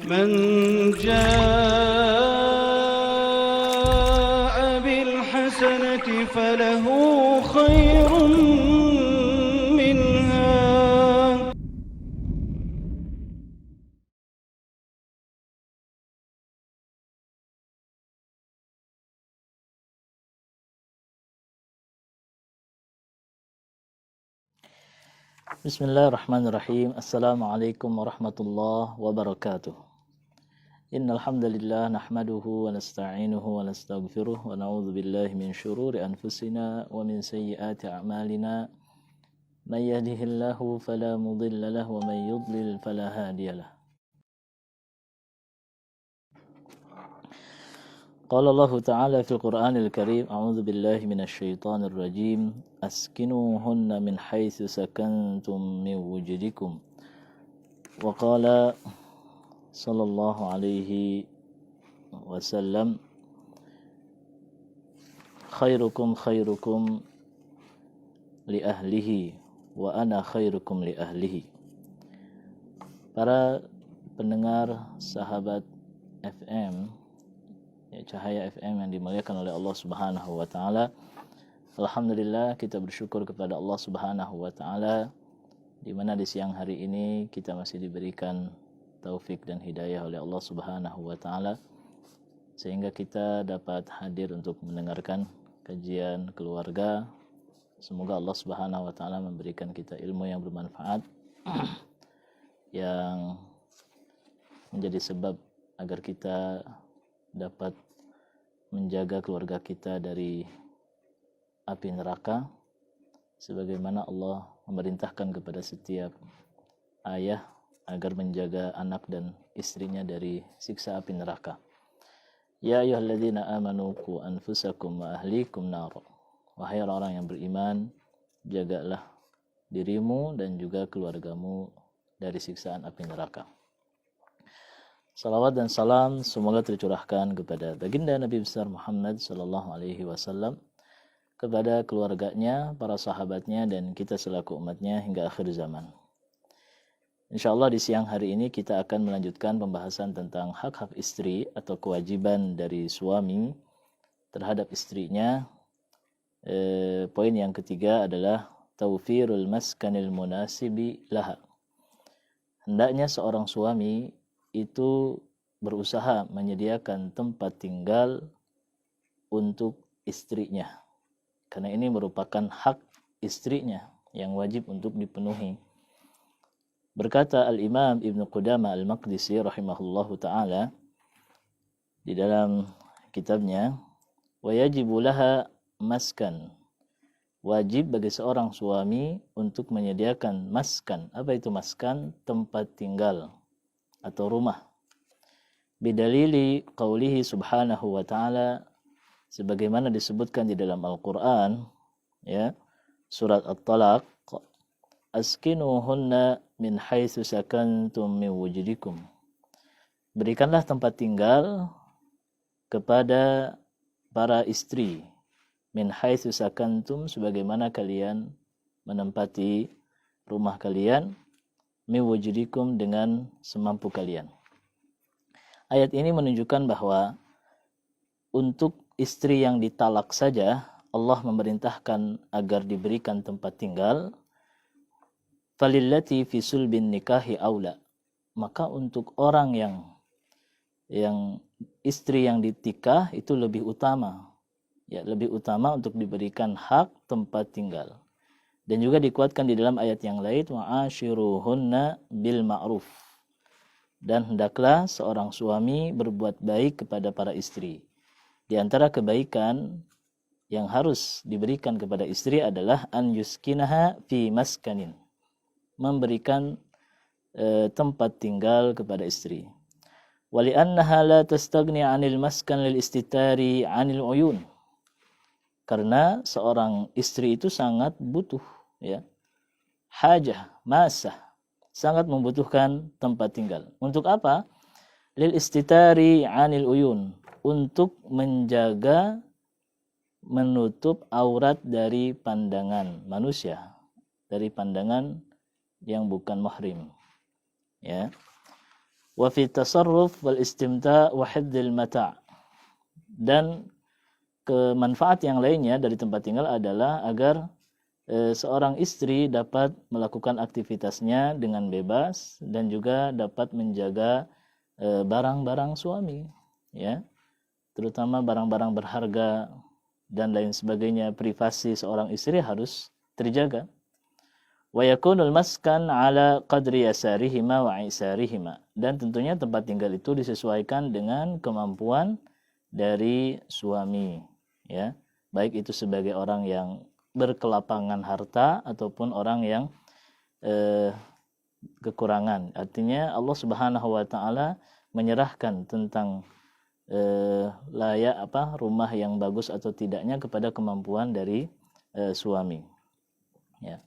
من جاء بالحسنة فله خير منها. Bismillahirrahmanirrahim. Assalamualaikum warahmatullahi wabarakatuh. Innal hamdalillah nahmaduhu wa nasta'inuhu wa nastaghfiruh wa na'udzu billahi min shururi anfusina wa min sayyiati a'malina. May yahdihillahu fala mudilla lahu wa may yudlil fala hadiyalah. Qala Allah Ta'ala fil Qur'anil Karim, a'udzu billahi minasy syaithanir rajim. Askinuhunna min haitsu sakantum min wujudikum. Wa qala sallallahu alaihi wasallam, khairukum khairukum li ahlihi wa ana khairukum li ahlihi. Para pendengar sahabat FM, Cahaya FM yang dimuliakan oleh Allah Subhanahu wa taala. Alhamdulillah, kita bersyukur kepada Allah Subhanahu wa taala di mana di siang hari ini kita masih diberikan taufik dan hidayah oleh Allah Subhanahu wa taala sehingga kita dapat hadir untuk mendengarkan kajian keluarga. Semoga Allah Subhanahu wa taala memberikan kita ilmu yang bermanfaat yang menjadi sebab agar kita dapat menjaga keluarga kita dari api neraka, sebagaimana Allah memerintahkan kepada setiap ayah agar menjaga anak dan istrinya dari siksa api neraka. Ya ayyuhalladzina amanu qu anfusakum wa ahlikum nar. Wahai orang yang beriman, jagalah dirimu dan juga keluargamu dari siksaan api neraka. Salawat dan salam semoga tercurahkan kepada baginda Nabi besar Muhammad sallallahu alaihi wasallam, kepada keluarganya, para sahabatnya, dan kita selaku umatnya hingga akhir zaman. Insyaallah di siang hari ini kita akan melanjutkan pembahasan tentang hak-hak istri atau kewajiban dari suami terhadap istrinya. Poin yang ketiga adalah tawfirul maskanil munasibi laha. Hendaknya seorang suami itu berusaha menyediakan tempat tinggal untuk istrinya, karena ini merupakan hak istrinya yang wajib untuk dipenuhi. Berkata Al-Imam Ibn Qudamah Al-Maqdisi rahimahullahu ta'ala di dalam kitabnya, wa yajibu laha maskan, wajib bagi seorang suami untuk menyediakan maskan. Apa itu maskan? Tempat tinggal atau rumah. Bidalili qaulihi subhanahu wa ta'ala, sebagaimana disebutkan di dalam Al-Quran, ya, surat At-Talaq, askinuhunna min haitsu sakantum min wujudikum. Berikanlah tempat tinggal kepada para istri, min haitsu sakantum, sebagaimana kalian menempati rumah kalian, min wujudikum, dengan semampu kalian. Ayat ini menunjukkan bahwa untuk istri yang ditalak saja Allah memerintahkan agar diberikan tempat tinggal. Falillati fi sulbin nikahi aula. Maka untuk orang yang istri yang ditikah itu lebih utama. Ya, lebih utama untuk diberikan hak tempat tinggal. Dan juga dikuatkan di dalam ayat yang lain, wa'ashiruhunna bil ma'ruf. Dan hendaklah seorang suami berbuat baik kepada para istri. Di antara kebaikan yang harus diberikan kepada istri adalah an yuskinaha fi maskanin, memberikan tempat tinggal kepada istri. Wali annaha la tastagni 'anil maskan lil istitari 'anil uyun. Karena seorang istri itu sangat butuh, ya, hajah, masah, sangat membutuhkan tempat tinggal. Untuk apa? Lil istitari 'anil uyun, untuk menjaga, menutup aurat dari pandangan manusia, dari pandangan yang bukan mahrim, ya. wa fi tasarruf wal istimta' wa hifdzil mata'. Dan kemanfaat yang lainnya dari tempat tinggal adalah agar seorang istri dapat melakukan aktivitasnya dengan bebas dan juga dapat menjaga barang-barang suami, ya, terutama barang-barang berharga dan lain sebagainya. Privasi seorang istri harus terjaga. Wa yakunul maskan ala qadri yasarihima wa isarihima, dan tentunya tempat tinggal itu disesuaikan dengan kemampuan dari suami, ya, baik itu sebagai orang yang berkelapangan harta ataupun orang yang kekurangan. Artinya Allah Subhanahu wa taala menyerahkan tentang layak rumah yang bagus atau tidaknya kepada kemampuan dari suami, ya.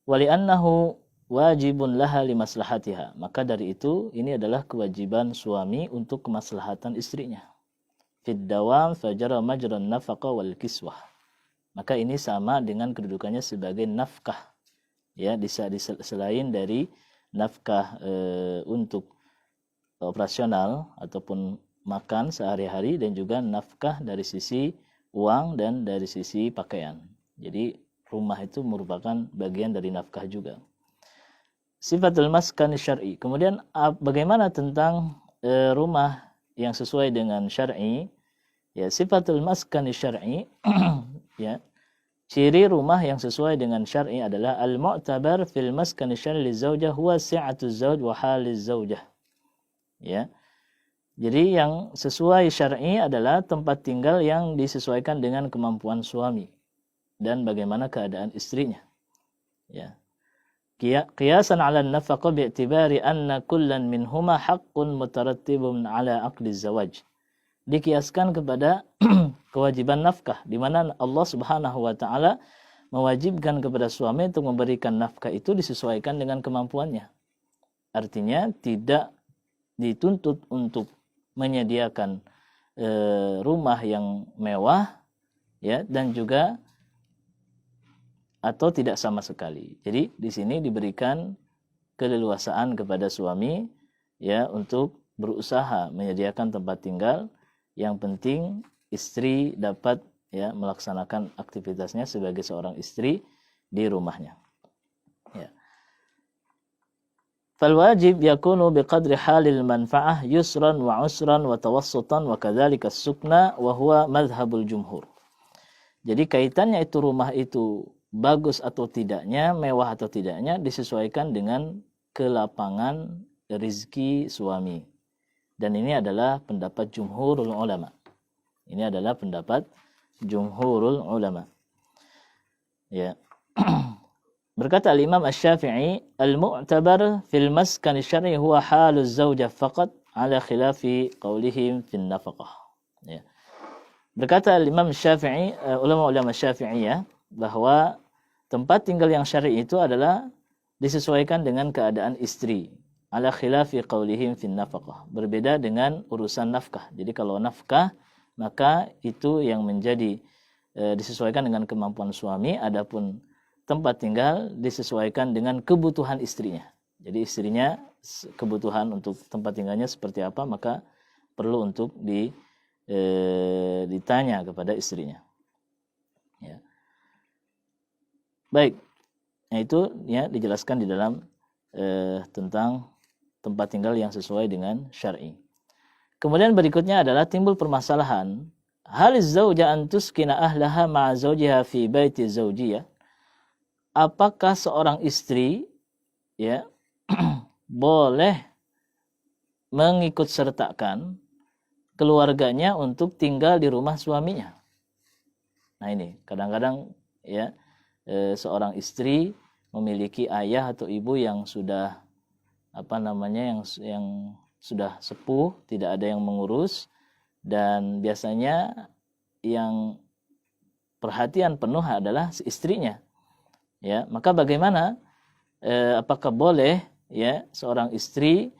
Wali'annahu wajibun laha limaslahatiha, maka dari itu ini adalah kewajiban suami untuk kemaslahatan istrinya. Fid dawam fajara majran nafaqah wal kiswah, maka ini sama dengan kedudukannya sebagai nafkah, ya, selain dari nafkah untuk operasional ataupun makan sehari-hari, dan juga nafkah dari sisi uang dan dari sisi pakaian. Jadi rumah itu merupakan bagian dari nafkah juga. Sifatul maskan syar'i. Kemudian bagaimana tentang rumah yang sesuai dengan syar'i? Ya, sifatul maskan syar'i ya, ciri rumah yang sesuai dengan syar'i adalah al-mu'tabar fil maskan syar'i lizaujah huwa si'atuz zauj wa haliz zaujah. Ya. Jadi yang sesuai syar'i adalah tempat tinggal yang disesuaikan dengan kemampuan suami dan bagaimana keadaan istrinya. Ya. Qiyasan 'ala an-nafaqah bi'tibari anna kullan minhuma haqqun mutarattibun 'ala aqdi zawaj. Dikiaskan kepada kewajiban nafkah, di mana Allah Subhanahu wa taala mewajibkan kepada suami untuk memberikan nafkah itu disesuaikan dengan kemampuannya. Artinya tidak dituntut untuk menyediakan rumah yang mewah, ya, dan juga atau tidak sama sekali. Jadi di sini diberikan keleluasaan kepada suami, ya, untuk berusaha menyediakan tempat tinggal. Yang penting istri dapat, ya, melaksanakan aktivitasnya sebagai seorang istri di rumahnya. Ya. Fal wajib yakunu biqadri halil manfa'ah yusran wa usran wa tawassutan wa kadzalika as-sukna wa huwa madhhabul jumhur. Jadi kaitannya itu rumah itu bagus atau tidaknya, mewah atau tidaknya disesuaikan dengan kelapangan rezeki suami. Dan ini adalah pendapat jumhurul ulama. Ini adalah pendapat jumhurul ulama. Ya. Berkata al-Imam Asy-Syafi'i, al-mu'tabar fil maskan syar'i huwa haluz zaujah faqat ala khilafi qaulihim fin nafaqah. Ya. Berkata al-Imam Asy-Syafi'i, ulama-ulama Syafi'iyah, bahwa tempat tinggal yang syar'i itu adalah disesuaikan dengan keadaan istri. Ala khilafi qaulihim fin nafaqah. Berbeda dengan urusan nafkah. Jadi kalau nafkah, maka itu yang menjadi disesuaikan dengan kemampuan suami. Adapun tempat tinggal disesuaikan dengan kebutuhan istrinya. Jadi istrinya kebutuhan untuk tempat tinggalnya seperti apa, maka perlu untuk ditanya kepada istrinya. Ya. Baik. Nah itu, ya, dijelaskan di dalam tentang tempat tinggal yang sesuai dengan syar'i. Kemudian berikutnya adalah timbul permasalahan, hal zaujah an tuskina ahlaha ma'a zawjiha fi baiti zawjiyah. Apakah seorang istri, ya, boleh mengikut sertakan keluarganya untuk tinggal di rumah suaminya? Nah ini kadang-kadang, ya, seorang istri memiliki ayah atau ibu yang sudah yang sudah sepuh, tidak ada yang mengurus, dan biasanya yang perhatian penuh adalah istrinya. Ya, maka bagaimana? Apakah boleh, ya, seorang istri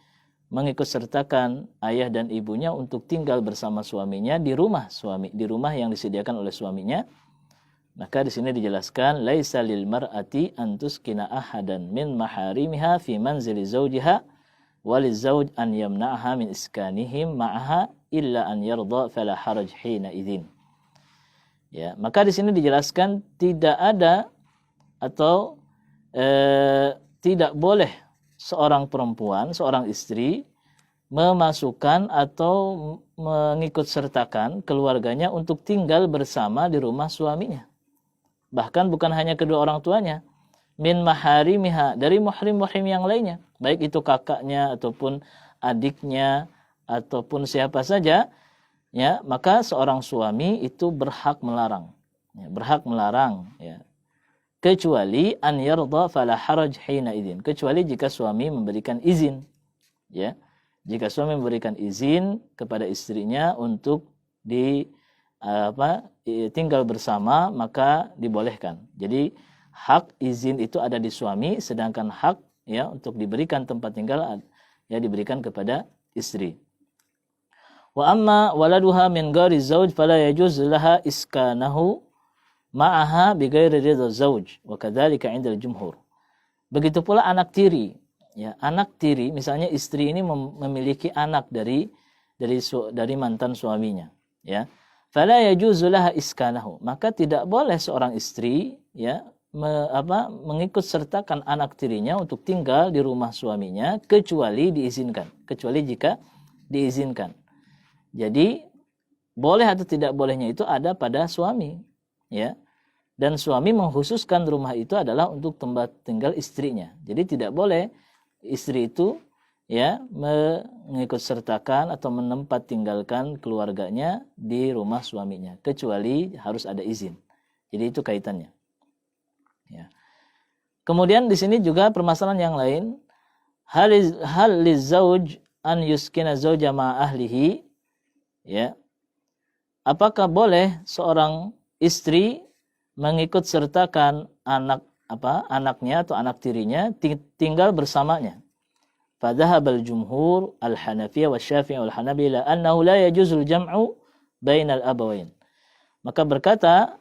mengikut sertakan ayah dan ibunya untuk tinggal bersama suaminya di rumah yang disediakan oleh suaminya? Maka di sini dijelaskan, laisa lil mar'ati an tuskina ahadan min maharimiha fi manzili zawjiha walizawj an yamna'aha min iskanihim ma'aha illa an yarda fala haraj hina idzin. Ya, maka di sini dijelaskan tidak ada atau tidak boleh seorang perempuan, seorang istri memasukkan atau mengikut sertakan keluarganya untuk tinggal bersama di rumah suaminya. Bahkan bukan hanya kedua orang tuanya, min maharimiha, dari muhrim-muhrim yang lainnya, baik itu kakaknya ataupun adiknya ataupun siapa saja, ya, maka seorang suami itu berhak melarang, ya, berhak melarang, ya, kecuali an yarda fala haraj hina idzin, kecuali jika suami memberikan izin, ya, jika suami memberikan izin kepada istrinya untuk tinggal bersama, maka dibolehkan. Jadi hak izin itu ada di suami, sedangkan hak, ya, untuk diberikan tempat tinggal, ya, diberikan kepada istri. Wa amma waladuha min ghairi zawj fala yajuz laha iskanahu ma'aha bighairi ridha zawj wa kadzalika 'inda al-jumhur. Begitu pula anak tiri, ya, anak tiri, misalnya istri ini memiliki anak dari mantan suaminya, ya. Fala yajuz laha iskanahu, maka tidak boleh seorang istri, ya, mengikut sertakan anak tirinya untuk tinggal di rumah suaminya kecuali jika diizinkan. Jadi boleh atau tidak bolehnya itu ada pada suami, ya. Dan suami mengkhususkan rumah itu adalah untuk tempat tinggal istrinya. Jadi tidak boleh istri itu, ya, mengikut sertakan atau menempat tinggalkan keluarganya di rumah suaminya kecuali harus ada izin. Jadi itu kaitannya. Ya. Kemudian di sini juga permasalahan yang lain, hal lizauj an yuskina zauja ma ahlihi, ya. Apakah boleh seorang istri mengikut sertakan anaknya atau anak tirinya tinggal bersamanya? Fadhahabal jumhur al-Hanafiyah wasy-Syafi'i wal Hanabila annahu la yajuzul jam'u bainal abawain. Maka berkata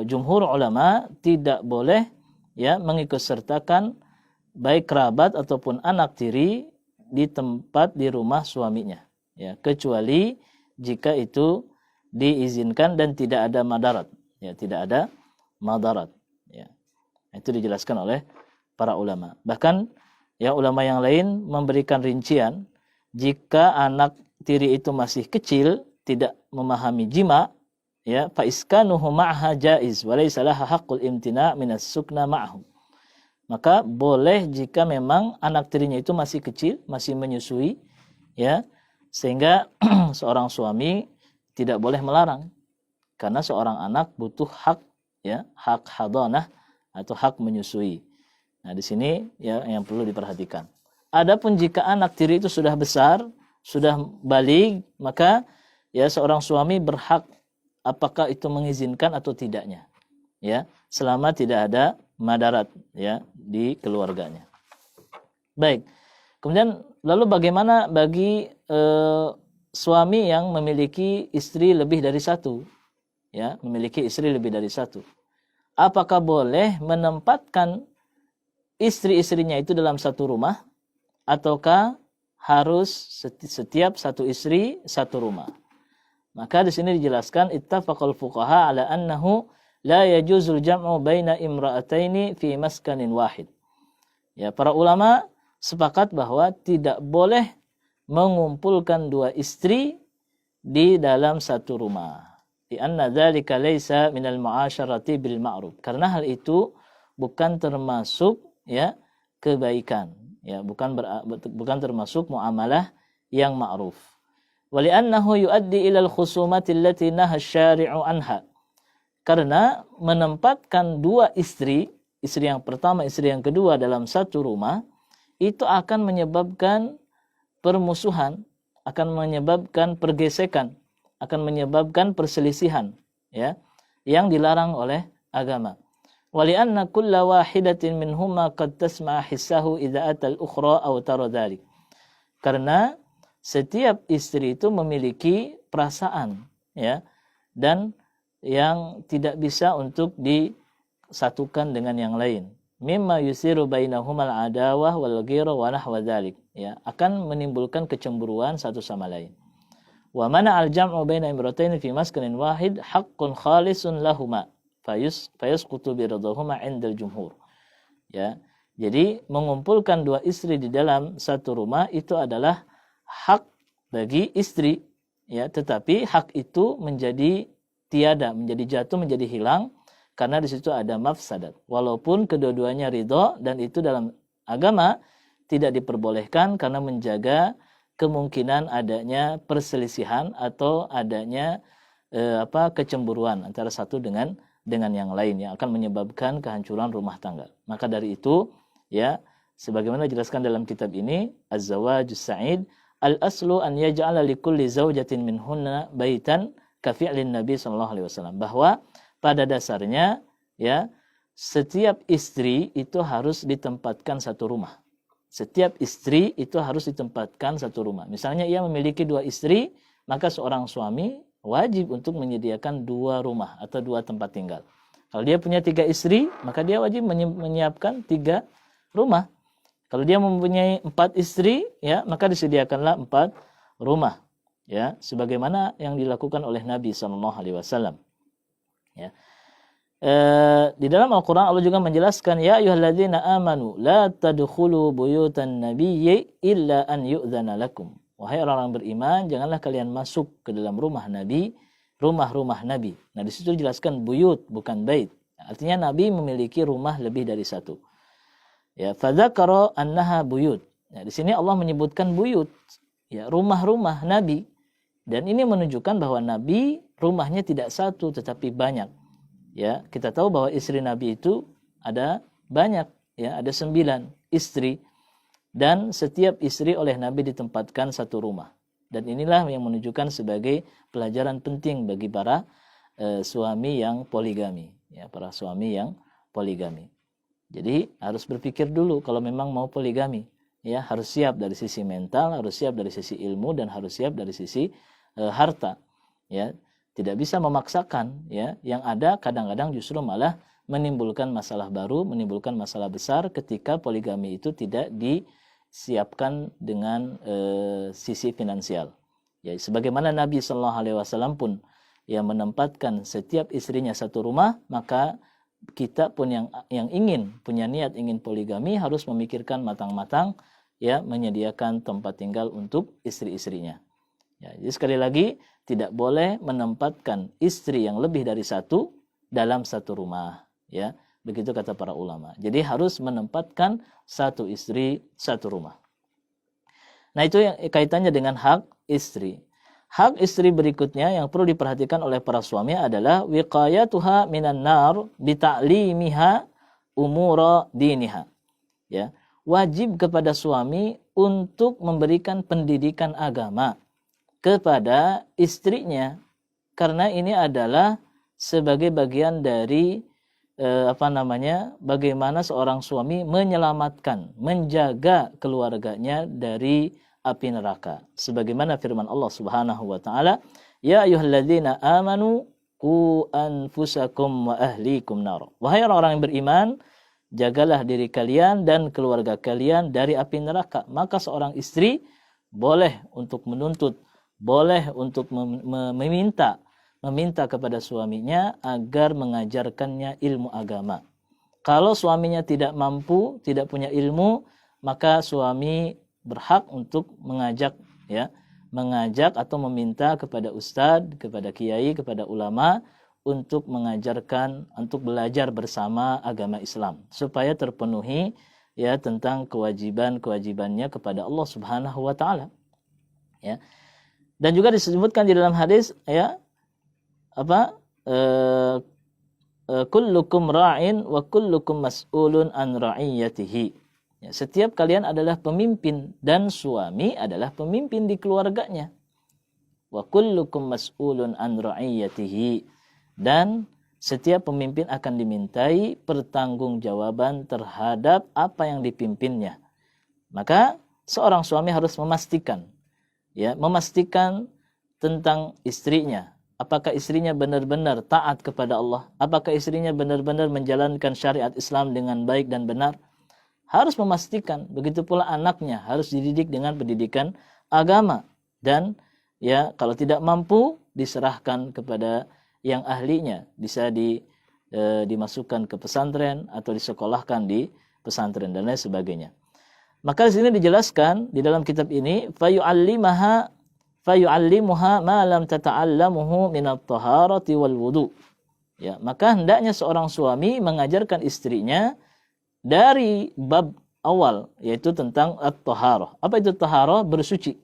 jumhur ulama tidak boleh, ya, mengikut sertakan baik kerabat ataupun anak tiri di tempat di rumah suaminya, ya, kecuali jika itu diizinkan dan tidak ada madarat, ya, tidak ada madarat, ya. Itu dijelaskan oleh para ulama. Bahkan, ya, ulama yang lain memberikan rincian, jika anak tiri itu masih kecil, tidak memahami jima, ya, fa iskanuhu ma'ha jaiz wa laysa laha haqqul imtina' min as-sukna ma'hu. Maka boleh jika memang anak tirinya itu masih kecil, masih menyusui, ya, sehingga seorang suami tidak boleh melarang karena seorang anak butuh hak, ya, hak hadanah atau hak menyusui. Nah, di sini, ya, yang perlu diperhatikan. Adapun jika anak tiri itu sudah besar, sudah baligh, maka, ya, seorang suami berhak apakah itu mengizinkan atau tidaknya, ya, selama tidak ada madarat, ya, di keluarganya. Baik. Kemudian lalu bagaimana bagi suami yang memiliki istri lebih dari satu, ya, memiliki istri lebih dari satu? Apakah boleh menempatkan istri-istrinya itu dalam satu rumah, ataukah harus setiap satu istri satu rumah? Maka di sini dijelaskan ittafaqal fuqaha ala annahu la yajuzul jam'u baina imra'ataini fi maskanin wahid. Ya, para ulama sepakat bahwa tidak boleh mengumpulkan dua istri di dalam satu rumah. Di anna dzalika laisa minal mu'asyarati bil ma'ruf. Karena hal itu bukan termasuk, ya, kebaikan, ya, bukan termasuk muamalah yang ma'ruf. Wali'annahu yuaddi ilal khusumati allati naha asy-syari'u anha. Karena menempatkan dua istri yang pertama, istri yang kedua dalam satu rumah, itu akan menyebabkan permusuhan, akan menyebabkan pergesekan, akan menyebabkan perselisihan, ya, yang dilarang oleh agama. Wali'anna kulla wahidatin minhuma qad tasma'a hissahu idza atal ukhra aw tara dzalik. Karena setiap istri itu memiliki perasaan, ya, dan yang tidak bisa untuk disatukan dengan yang lain. Mimma yusiru bainahumal adawah wal ghira wa nahwa dzalik. ya, akan menimbulkan kecemburuan satu sama lain. Wa mana al-jam'u baina imratayn fi maskanin wahid haqqun khalisun lahuma fayasqutu bi ridahuma 'inda al-jumhur. Ya. Jadi mengumpulkan dua istri di dalam satu rumah itu adalah hak bagi istri, ya, tetapi hak itu menjadi tiada, menjadi jatuh, menjadi hilang karena di situ ada mafsadat. Walaupun kedua-duanya ridho, dan itu dalam agama tidak diperbolehkan karena menjaga kemungkinan adanya perselisihan atau adanya kecemburuan antara satu dengan yang lain yang akan menyebabkan kehancuran rumah tangga. Maka dari itu, ya, sebagaimana dijelaskan dalam kitab ini, Az-Zawajus Sa'id, al-aslu an yaj'ala likulli zawjatin minhunna baitan ka fi'lin Nabi sallallahu alaihi wasallam, bahwa pada dasarnya, ya, setiap istri itu harus ditempatkan satu rumah. Setiap istri itu harus ditempatkan satu rumah. Misalnya ia memiliki dua istri, maka seorang suami wajib untuk menyediakan dua rumah atau dua tempat tinggal. Kalau dia punya 3 istri, maka dia wajib menyiapkan 3 rumah. Kalau dia mempunyai 4 istri, ya, maka disediakanlah 4 rumah, ya, sebagaimana yang dilakukan oleh Nabi SAW. Ya. Di dalam Al-Quran Allah juga menjelaskan, ya ayyuhalladzina amanu la tadkhulu buyutan nabiyyi illa an yu'dzana lakum. Wahai orang-orang beriman, janganlah kalian masuk ke dalam rumah Nabi, rumah-rumah Nabi. Nah, di situ dijelaskan buyut, bukan bait. Artinya Nabi memiliki rumah lebih dari satu. Ya, fadzakara annaha buyut. Nah, di sini Allah menyebutkan buyut, ya, rumah-rumah Nabi. Dan ini menunjukkan bahwa Nabi rumahnya tidak satu tetapi banyak. Ya, kita tahu bahwa istri Nabi itu ada banyak, ya, ada 9 istri, dan setiap istri oleh Nabi ditempatkan satu rumah. Dan inilah yang menunjukkan sebagai pelajaran penting bagi para suami yang poligami, ya, para suami yang poligami. Jadi harus berpikir dulu kalau memang mau poligami, ya, harus siap dari sisi mental, harus siap dari sisi ilmu, dan harus siap dari sisi harta, ya. Tidak bisa memaksakan, ya. Yang ada kadang-kadang justru malah menimbulkan masalah baru, menimbulkan masalah besar ketika poligami itu tidak disiapkan dengan sisi finansial. Ya, sebagaimana Nabi SAW pun yang menempatkan setiap istrinya satu rumah, maka kita pun yang ingin punya niat ingin poligami harus memikirkan matang-matang, ya, menyediakan tempat tinggal untuk istri-istrinya. Ya, jadi sekali lagi tidak boleh menempatkan istri yang lebih dari satu dalam satu rumah, ya, begitu kata para ulama. Jadi harus menempatkan satu istri satu rumah. Nah, itu yang kaitannya dengan hak istri. Hak istri berikutnya yang perlu diperhatikan oleh para suami adalah wiqayatuha minan nar bita'limiha umura diniha. Ya, wajib kepada suami untuk memberikan pendidikan agama kepada istrinya, karena ini adalah sebagai bagian dari bagaimana seorang suami menyelamatkan, menjaga keluarganya dari api neraka. Sebagaimana firman Allah Subhanahu wa taala, ya ayyuhalladzina amanu qu anfusakum wa ahlikum nar. Wahai orang-orang yang beriman, jagalah diri kalian dan keluarga kalian dari api neraka. Maka seorang istri boleh untuk menuntut, boleh untuk meminta kepada suaminya agar mengajarkannya ilmu agama. Kalau suaminya tidak mampu, tidak punya ilmu, maka suami berhak untuk mengajak atau meminta kepada ustadz, kepada kiai, kepada ulama untuk mengajarkan, untuk belajar bersama agama Islam supaya terpenuhi, ya, tentang kewajibannya kepada Allah Subhanahu wa taala. Ya. Dan juga disebutkan di dalam hadis, ya, kullukum ra'in wa kullukum mas'ulun an ra'iyatihi. Ya, setiap kalian adalah pemimpin dan suami adalah pemimpin di keluarganya. Wa kullukum mas'ulun an ra'iyatihi, dan setiap pemimpin akan dimintai pertanggungjawaban terhadap apa yang dipimpinnya. Maka seorang suami harus memastikan tentang istrinya. Apakah istrinya benar-benar taat kepada Allah? Apakah istrinya benar-benar menjalankan syariat Islam dengan baik dan benar? harus memastikan. Begitu pula anaknya harus dididik dengan pendidikan agama. Dan ya kalau tidak mampu diserahkan kepada yang ahlinya, bisa dimasukkan ke pesantren atau disekolahkan di pesantren dan lain sebagainya. Maka di sini dijelaskan di dalam kitab ini fayu'allimuha ma lam tata'allamuhu minat taharati wal wudu. Ya, maka hendaknya seorang suami mengajarkan istrinya dari bab awal, yaitu tentang at-taharah. Apa itu taharah? Bersuci.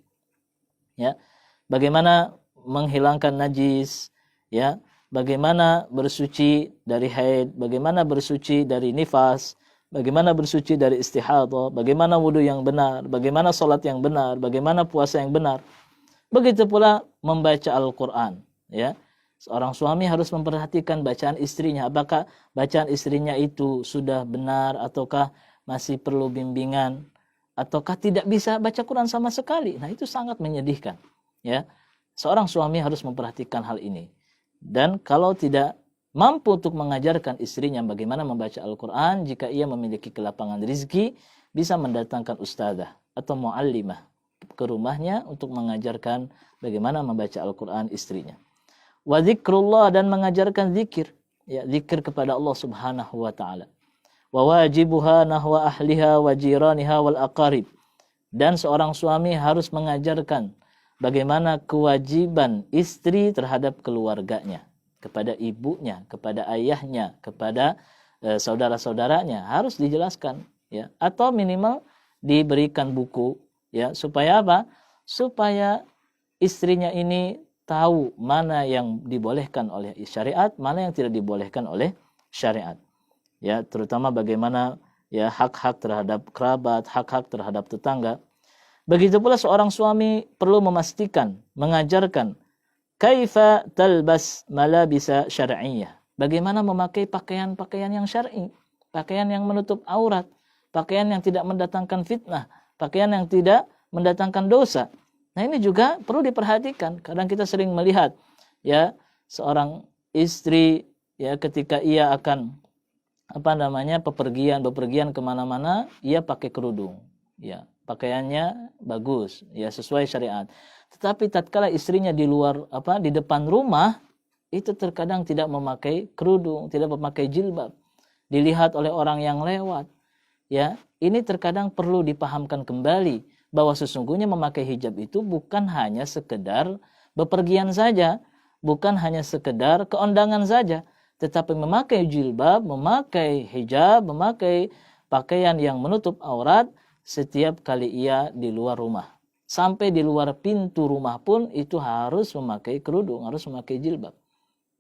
Ya. Bagaimana menghilangkan najis, ya. Bagaimana bersuci dari haid, bagaimana bersuci dari nifas, bagaimana bersuci dari istihadah, bagaimana wudu yang benar, bagaimana salat yang benar, bagaimana puasa yang benar. Begitu pula membaca Al-Qur'an, ya. Seorang suami harus memperhatikan bacaan istrinya. Apakah bacaan istrinya itu sudah benar ataukah masih perlu bimbingan, ataukah tidak bisa baca Quran sama sekali. Nah, itu sangat menyedihkan, ya. Seorang suami harus memperhatikan hal ini. Dan kalau tidak mampu untuk mengajarkan istrinya bagaimana membaca Al-Quran, jika ia memiliki kelapangan rizki, bisa mendatangkan ustadzah atau muallimah ke rumahnya untuk mengajarkan bagaimana membaca Al-Quran istrinya. Wa zikrullah, dan mengajarkan zikir, ya, zikir kepada Allah Subhanahu wa taala. Wa wajibuha nahwa ahliha wa jiraniha wal aqarib. Dan seorang suami harus mengajarkan bagaimana kewajiban istri terhadap keluarganya, kepada ibunya, kepada ayahnya, kepada saudara-saudaranya, harus dijelaskan, ya, atau minimal diberikan buku, ya, supaya apa? Supaya istrinya ini tahu mana yang dibolehkan oleh syariat, mana yang tidak dibolehkan oleh syariat. Ya, terutama bagaimana ya hak-hak terhadap kerabat, hak-hak terhadap tetangga. Begitu pula seorang suami perlu memastikan, mengajarkan kaifa talbas malabisa syar'iyyah. Bagaimana memakai pakaian-pakaian yang syar'i, pakaian yang menutup aurat, pakaian yang tidak mendatangkan fitnah, pakaian yang tidak mendatangkan dosa. Nah, ini juga perlu diperhatikan. Kadang kita sering melihat ya seorang istri ya ketika ia akan bepergian kemana-mana, ia pakai kerudung, ya, pakaiannya bagus, ya, sesuai syariat. Tetapi tatkala istrinya di depan rumah, itu terkadang tidak memakai kerudung, tidak memakai jilbab, dilihat oleh orang yang lewat, ya. Ini terkadang perlu dipahamkan kembali bahwa sesungguhnya memakai hijab itu bukan hanya sekedar bepergian saja, bukan hanya sekedar keundangan saja, tetapi memakai jilbab, memakai hijab, memakai pakaian yang menutup aurat setiap kali ia di luar rumah. Sampai di luar pintu rumah pun itu harus memakai kerudung, harus memakai jilbab.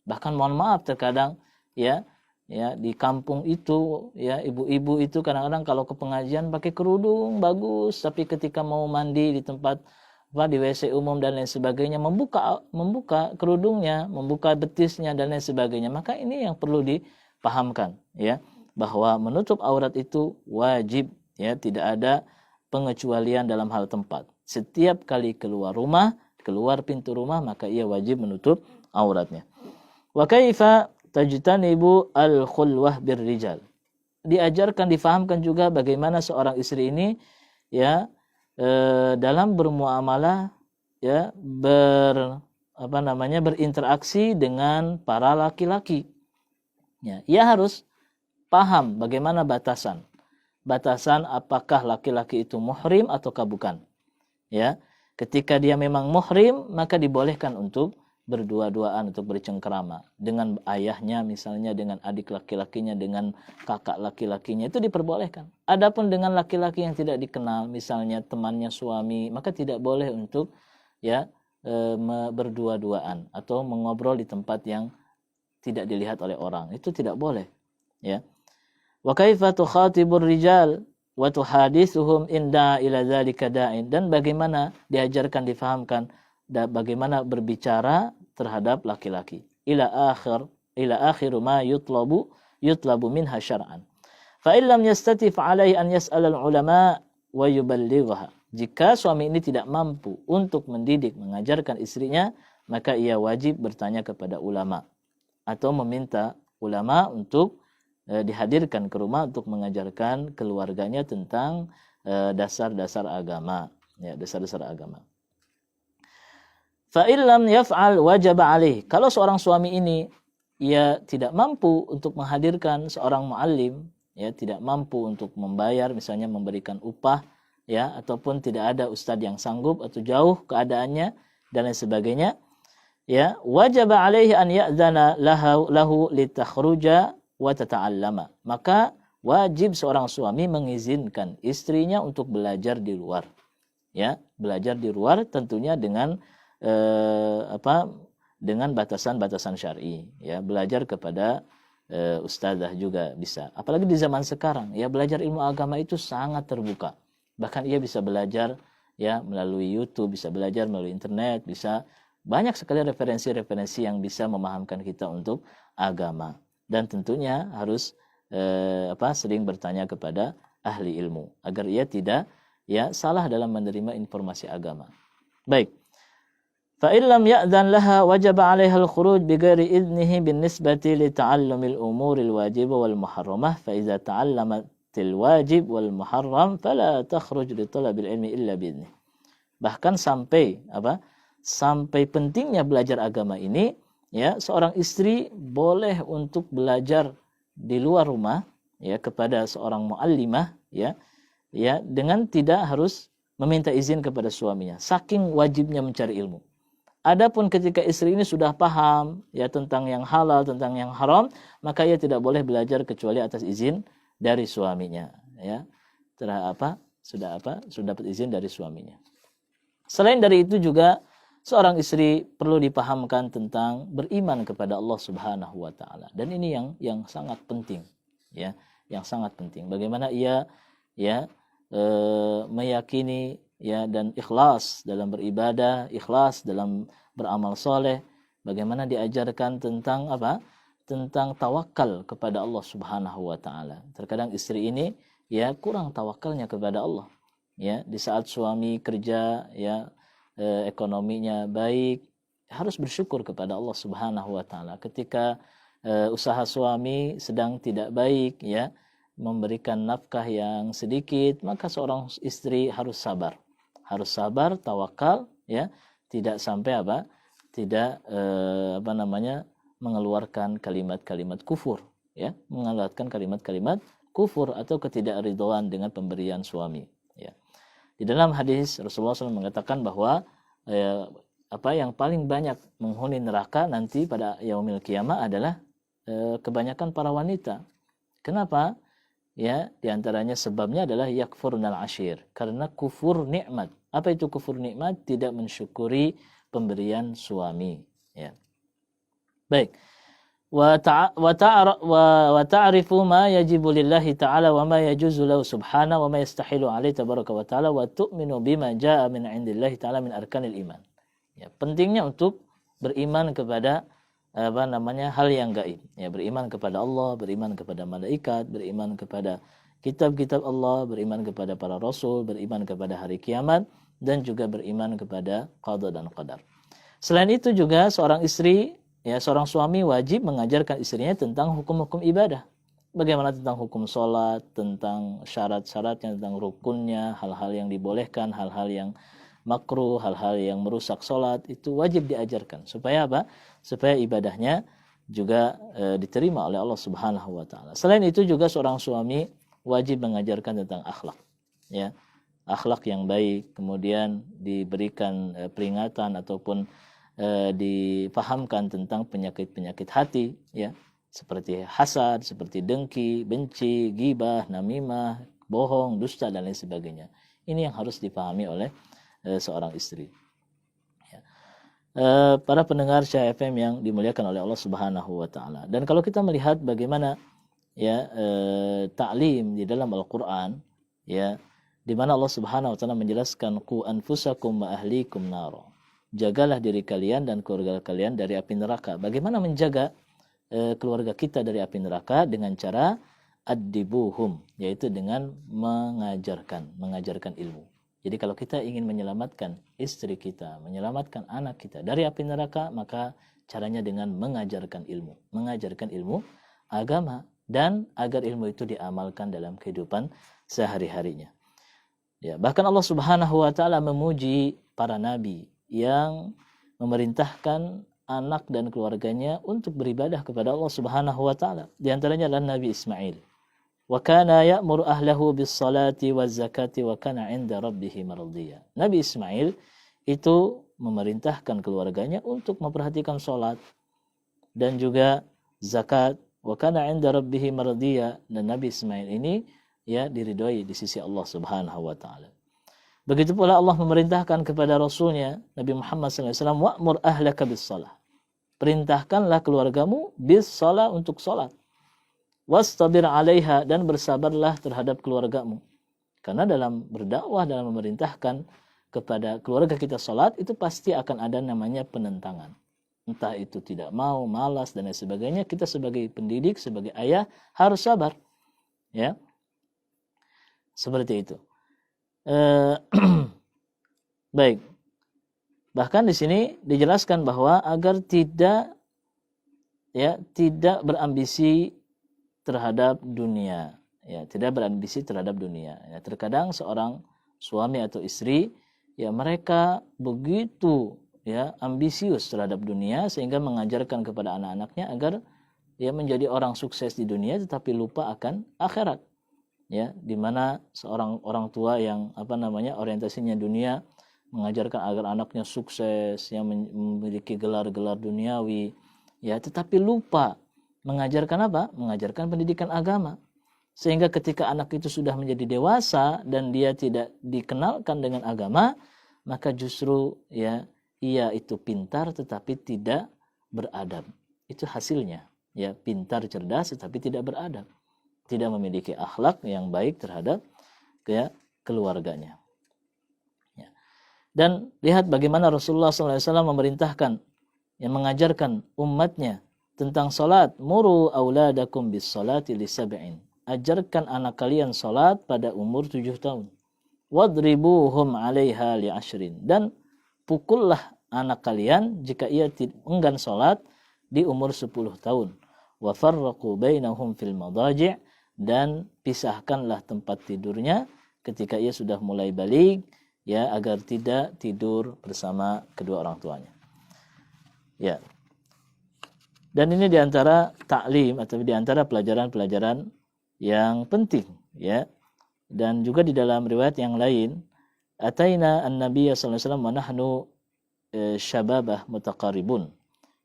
Bahkan mohon maaf terkadang ya di kampung itu ya ibu-ibu itu kadang-kadang kalau ke pengajian pakai kerudung bagus, tapi ketika mau mandi di tempat di WC umum dan lain sebagainya membuka kerudungnya, membuka betisnya dan lain sebagainya. Maka ini yang perlu dipahamkan, ya, bahwa menutup aurat itu wajib, ya, tidak ada pengecualian dalam hal tempat. Setiap kali keluar pintu rumah, maka ia wajib menutup auratnya. Wa kaifa tajtanibu al-khulwah birrijal. Diajarkan, difahamkan juga bagaimana seorang istri ini ya dalam bermuamalah, ya, berinteraksi dengan para laki-laki. Ya, ia harus paham bagaimana batasan apakah laki-laki itu muhrim ataukah bukan. Ya, ketika dia memang muhrim, maka dibolehkan untuk berdua-duaan, untuk bercengkerama dengan ayahnya misalnya, dengan adik laki-lakinya, dengan kakak laki-lakinya, itu diperbolehkan. Adapun dengan laki-laki yang tidak dikenal, misalnya temannya suami, maka tidak boleh untuk ya berdua-duaan atau mengobrol di tempat yang tidak dilihat oleh orang. Itu tidak boleh, ya. Wa kaifa tukhatibur rijal wa tuhadithuhum inda ila dzalika da'in. Dan bagaimana diajarkan, difahamkan bagaimana berbicara terhadap laki-laki. Ila akhir ma yutlabu minha syar'an. Fa in lam yastati fa alaihi an yas'al al-ulama wa yuballighaha. Jika suami ini tidak mampu untuk mendidik, mengajarkan istrinya, maka ia wajib bertanya kepada ulama atau meminta ulama untuk dihadirkan ke rumah untuk mengajarkan keluarganya tentang dasar-dasar agama, ya, dasar-dasar agama. Fa illam yaf'al wajib alaih. Kalau seorang suami ini ia tidak mampu untuk menghadirkan seorang muallim, ya, tidak mampu untuk membayar, misalnya memberikan upah, ya, ataupun tidak ada ustadz yang sanggup atau jauh keadaannya dan lain sebagainya, ya, wajib alaihi an ya'dzana lahu litakhruja wa tata'allama. Maka wajib seorang suami mengizinkan istrinya untuk belajar di luar, ya, belajar di luar tentunya dengan dengan batasan-batasan syar'i, ya, belajar kepada ustazah juga bisa. Apalagi di zaman sekarang, ya, belajar ilmu agama itu sangat terbuka. Bahkan ia bisa belajar, ya, melalui YouTube, bisa belajar melalui internet, bisa banyak sekali referensi-referensi yang bisa memahamkan kita untuk agama. Dan tentunya harus sering bertanya kepada ahli ilmu agar ia tidak, ya, salah dalam menerima informasi agama. Baik. Fa illam ya'dzan laha wajaba 'alaiha al-khuruj bighairi idnihi binisbati li ta'allumil umuril wajibah wal muharramah fa idza ta'allamatil wajib wal muharram fala takhruj li talabil ilmi illa bi'idnih. Bahkan sampai sampai pentingnya belajar agama ini, ya, seorang istri boleh untuk belajar di luar rumah, ya, kepada seorang muallimah, ya, dengan tidak harus meminta izin kepada suaminya, saking wajibnya mencari ilmu. Adapun ketika istri ini sudah paham, ya, tentang yang halal, tentang yang haram, maka ia tidak boleh belajar kecuali atas izin dari suaminya, ya. Sudah dapat izin dari suaminya. Selain dari itu juga seorang istri perlu dipahamkan tentang beriman kepada Allah Subhanahu wa taala. Dan ini yang sangat penting, ya, yang sangat penting. Bagaimana ia, ya, meyakini, ya, dan ikhlas dalam beribadah, ikhlas dalam beramal soleh. Bagaimana diajarkan tentang tentang tawakal kepada Allah Subhanahu wa taala. Terkadang istri ini, ya, kurang tawakalnya kepada Allah, ya, di saat suami kerja, ya, ekonominya baik, harus bersyukur kepada Allah Subhanahu wa taala. Ketika usaha suami sedang tidak baik, ya, memberikan nafkah yang sedikit, maka seorang istri harus sabar, tawakal, ya, tidak sampai tidak mengeluarkan kalimat-kalimat kufur, ya, mengeluarkan kalimat-kalimat kufur atau ketidakridhaan dengan pemberian suami, ya. Di dalam hadis Rasulullah SAW mengatakan bahwa yang paling banyak menghuni neraka nanti pada yaumil qiyamah adalah kebanyakan para wanita. Kenapa? Ya, diantaranya sebabnya adalah yakfurnal ashir, karena kufur nikmat. Apa itu kufur nikmat? Tidak mensyukuri pemberian suami, ya. Baik. Wa ta'rifu ma yajibu lillahi ta'ala wa ma yajuzu lahu subhanahu wa ma yastahilu alaihi tabaraka wa ta'ala wa tu'minu bima jaa min 'indillahi ta'ala min arkanil iman. Ya, pentingnya untuk beriman kepada hal yang gaib, ya, beriman kepada Allah, beriman kepada malaikat, beriman kepada kitab-kitab Allah, beriman kepada para rasul, beriman kepada hari kiamat, dan juga beriman kepada qada dan qadar. Selain itu juga seorang istri, ya, seorang suami wajib mengajarkan istrinya tentang hukum-hukum ibadah. Bagaimana tentang hukum sholat, tentang syarat-syaratnya, tentang rukunnya, hal-hal yang dibolehkan, hal-hal yang makruh, hal-hal yang merusak sholat, itu wajib diajarkan. Supaya apa? Supaya ibadahnya juga diterima oleh Allah Subhanahu wa taala. Selain itu juga seorang suami wajib mengajarkan tentang akhlak, ya, akhlak yang baik, kemudian diberikan peringatan ataupun dipahamkan tentang penyakit-penyakit hati, ya, seperti hasad, seperti dengki, benci, ghibah, namimah, bohong, dusta, dan lain sebagainya. Ini yang harus dipahami oleh seorang istri. Ya. Para pendengar Syah FM yang dimuliakan oleh Allah Subhanahu wa taala. Dan kalau kita melihat bagaimana, ya, ta'lim di dalam Al-Qur'an, ya, di mana Allah Subhanahu wa taala menjelaskan qu anfusakum wa ahlikum nara. Jagalah diri kalian dan keluarga kalian dari api neraka. Bagaimana menjaga keluarga kita dari api neraka? Dengan cara ad-dibuhum, yaitu dengan mengajarkan ilmu. Jadi kalau kita ingin menyelamatkan istri kita, menyelamatkan anak kita dari api neraka, maka caranya dengan mengajarkan ilmu agama, dan agar ilmu itu diamalkan dalam kehidupan sehari-harinya. Ya, bahkan Allah Subhanahu wa taala memuji para nabi yang memerintahkan anak dan keluarganya untuk beribadah kepada Allah Subhanahu wa taala. Di antaranya adalah Nabi Ismail. Wa kana ya'muru ahlahu bis salati waz zakati wa kana 'inda rabbih mardiya. Nabi Ismail itu memerintahkan keluarganya untuk memperhatikan salat dan juga zakat. Wa kana 'inda rabbih mardiya. Dan Nabi Ismail ini ya diridhoi di sisi Allah Subhanahu wa taala. Begitu pula Allah memerintahkan kepada Rasulnya Nabi Muhammad SAW, wa'mur ahlaka bis salah. Perintahkanlah keluargamu bis salah untuk salat. Wastabir 'alaiha, dan bersabarlah terhadap keluargamu. Karena dalam berdakwah, dalam memerintahkan kepada keluarga kita salat, itu pasti akan ada namanya penentangan. Entah itu tidak mau, malas dan lain sebagainya. Kita sebagai pendidik, sebagai ayah harus sabar. Ya. Seperti itu. Baik. Bahkan di sini dijelaskan bahwa agar tidak berambisi terhadap dunia, ya, tidak berambisi terhadap dunia. Ya, terkadang seorang suami atau istri, ya, mereka begitu ya ambisius terhadap dunia sehingga mengajarkan kepada anak-anaknya agar ya menjadi orang sukses di dunia tetapi lupa akan akhirat. Ya, di mana seorang orang tua yang orientasinya dunia mengajarkan agar anaknya sukses, yang memiliki gelar-gelar duniawi, ya, tetapi lupa mengajarkan apa? Mengajarkan pendidikan agama. Sehingga ketika anak itu sudah menjadi dewasa dan dia tidak dikenalkan dengan agama, maka justru ya ia itu pintar tetapi tidak beradab. Itu hasilnya, ya, pintar cerdas tetapi tidak beradab. Tidak memiliki akhlak yang baik terhadap ya, keluarganya. Ya. Dan lihat bagaimana Rasulullah SAW memerintahkan, yang mengajarkan umatnya tentang salat. Muru auladakum bis salati li sab'in. Ajarkan anak kalian salat pada umur 7 tahun. Wadribuhum 'alaiha li 'ashrin. Dan pukullah anak kalian jika ia enggan salat di umur 10 tahun. Wa farraqu bainahum fil madaji'. Dan pisahkanlah tempat tidurnya ketika ia sudah mulai balik, ya, agar tidak tidur bersama kedua orang tuanya. Ya. Dan ini diantara taklim atau diantara pelajaran-pelajaran yang penting, ya. Dan juga di dalam riwayat yang lain, ataina an-nabiy sallallahu alaihi wasallam wa nahnu syababah mutaqarribun.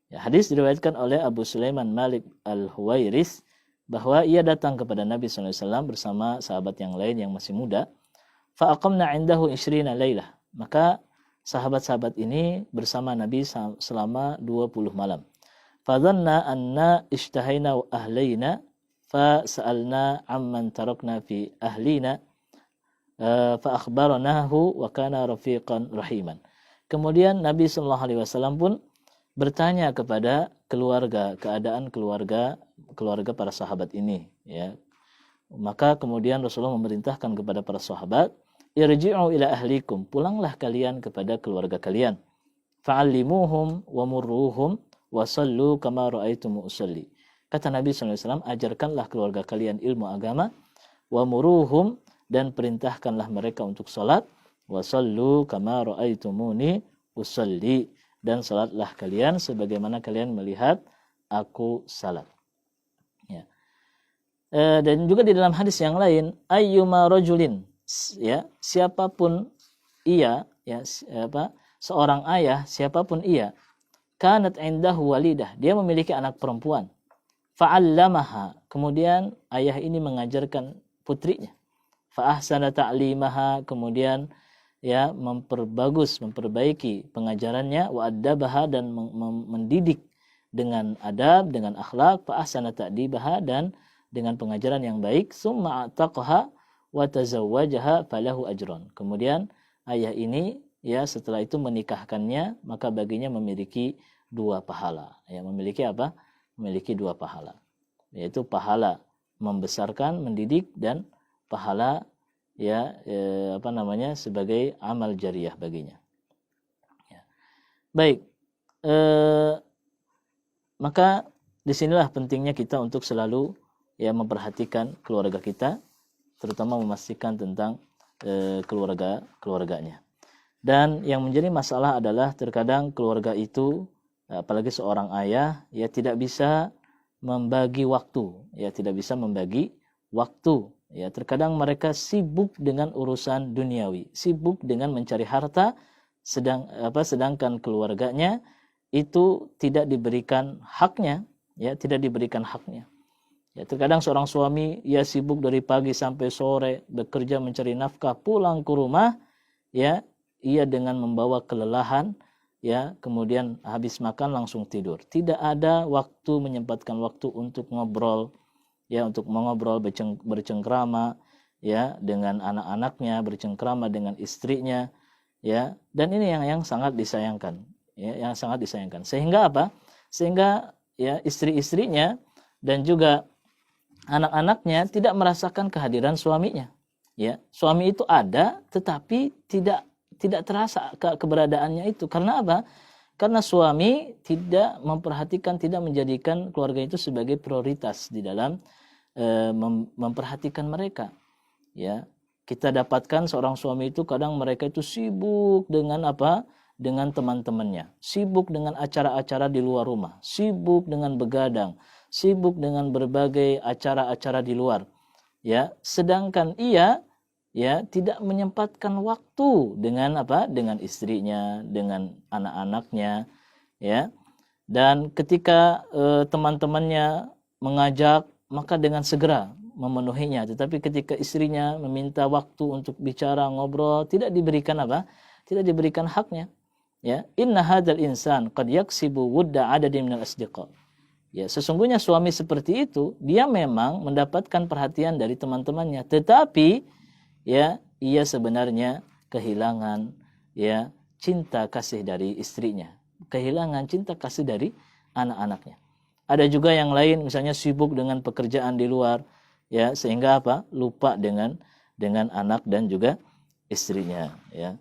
Ya, hadis diriwayatkan oleh Abu Sulaiman Malik Al-Huwairis bahwa ia datang kepada Nabi SAW bersama sahabat yang lain yang masih muda. Fa'aqamna 'indahu 20 lailah. Maka sahabat-sahabat ini bersama Nabi selama 20 malam. Fadhanna anna ishtahaina wa ahlaina fasa'alna amman tarakna fi ahlina fa akhbaranahu wa kana rafiqan rahiman. Kemudian Nabi SAW pun bertanya kepada keluarga, keadaan keluarga para sahabat ini, ya. Maka kemudian Rasulullah memerintahkan kepada para sahabat, irji'u ila ahlikum, pulanglah kalian kepada keluarga kalian. Fa'allimuhum wa murruhum wa sallu kama ra'aitum usalli. Kata Nabi SAW, ajarkanlah keluarga kalian ilmu agama, wa murruhum, dan perintahkanlah mereka untuk salat, wa sallu kama ra'aitumuni usalli, dan salatlah kalian sebagaimana kalian melihat aku salat. Ya. Dan juga di dalam hadis yang lain, ayyuma rajulin, ya, siapapun ia, ya, seorang ayah, siapapun ia, kanat indahu walidah, dia memiliki anak perempuan, fa'allamaha, kemudian ayah ini mengajarkan putrinya, fa'ahsana ta'limaha, kemudian ya memperbaiki pengajarannya, wa addabaha, dan mendidik dengan adab, dengan akhlak, fa ahsana ta'dibaha, dan dengan pengajaran yang baik, summa ataqaha wa tazawwajaha falahu ajron. Kemudian ayah ini ya setelah itu menikahkannya, maka baginya memiliki 2 pahala. Ya, memiliki apa? Memiliki 2 pahala. Yaitu pahala membesarkan, mendidik, dan pahala ya sebagai amal jariyah baginya. Ya. Baik, maka disinilah pentingnya kita untuk selalu ya memperhatikan keluarga kita, terutama memastikan tentang keluarganya. Dan yang menjadi masalah adalah terkadang keluarga itu, apalagi seorang ayah, ya tidak bisa membagi waktu, ya tidak bisa membagi waktu. Ya, terkadang mereka sibuk dengan urusan duniawi, sibuk dengan mencari harta, sedangkan keluarganya itu tidak diberikan haknya, ya tidak diberikan haknya. Ya, terkadang seorang suami ia sibuk dari pagi sampai sore bekerja mencari nafkah, pulang ke rumah, ya ia dengan membawa kelelahan, ya kemudian habis makan langsung tidur. Tidak ada waktu, menyempatkan waktu untuk ngobrol, ya untuk mengobrol, bercengkrama, ya dengan anak-anaknya, bercengkrama dengan istrinya, ya. Dan ini yang sangat disayangkan, ya yang sangat disayangkan. Sehingga apa? Sehingga ya istri-istrinya dan juga anak-anaknya tidak merasakan kehadiran suaminya. Ya, suami itu ada tetapi tidak terasa keberadaannya itu. Karena apa? Karena suami tidak memperhatikan, tidak menjadikan keluarga itu sebagai prioritas di dalam memperhatikan mereka. Ya, kita dapatkan seorang suami itu kadang mereka itu sibuk dengan apa? Dengan teman-temannya, sibuk dengan acara-acara di luar rumah, sibuk dengan begadang, sibuk dengan berbagai acara-acara di luar. Ya, sedangkan ia ya tidak menyempatkan waktu dengan apa? Dengan istrinya, dengan anak-anaknya, ya. Dan ketika teman-temannya mengajak, maka dengan segera memenuhinya. Tetapi ketika istrinya meminta waktu untuk bicara, ngobrol, tidak diberikan apa? Tidak diberikan haknya. Ya, inna hadzal insan qad yaksibu wudda adadin minal asdiqa. Ya, sesungguhnya suami seperti itu, dia memang mendapatkan perhatian dari teman-temannya, tetapi ya ia sebenarnya kehilangan ya cinta kasih dari istrinya, kehilangan cinta kasih dari anak-anaknya. Ada juga yang lain misalnya sibuk dengan pekerjaan di luar, ya sehingga apa? Lupa dengan anak dan juga istrinya, ya.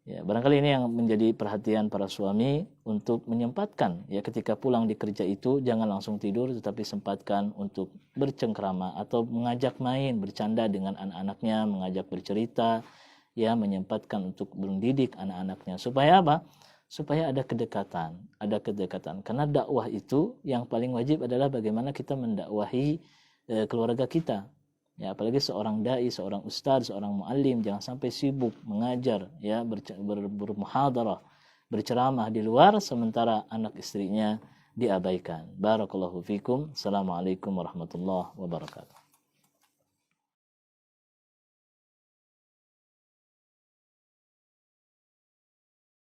Ya, barangkali ini yang menjadi perhatian para suami untuk menyempatkan ya ketika pulang di kerja itu jangan langsung tidur, tetapi sempatkan untuk bercengkrama atau mengajak main, bercanda dengan anak-anaknya, mengajak bercerita, ya menyempatkan untuk mendidik anak-anaknya. Supaya apa? Supaya ada kedekatan, Karena dakwah itu yang paling wajib adalah bagaimana kita mendakwahi keluarga kita. Ya, apalagi seorang dai, seorang ustaz, seorang muallim jangan sampai sibuk mengajar, ya bermuhadarah, berceramah di luar sementara anak istrinya diabaikan. Barakallahu fikum. Assalamualaikum warahmatullahi wabarakatuh.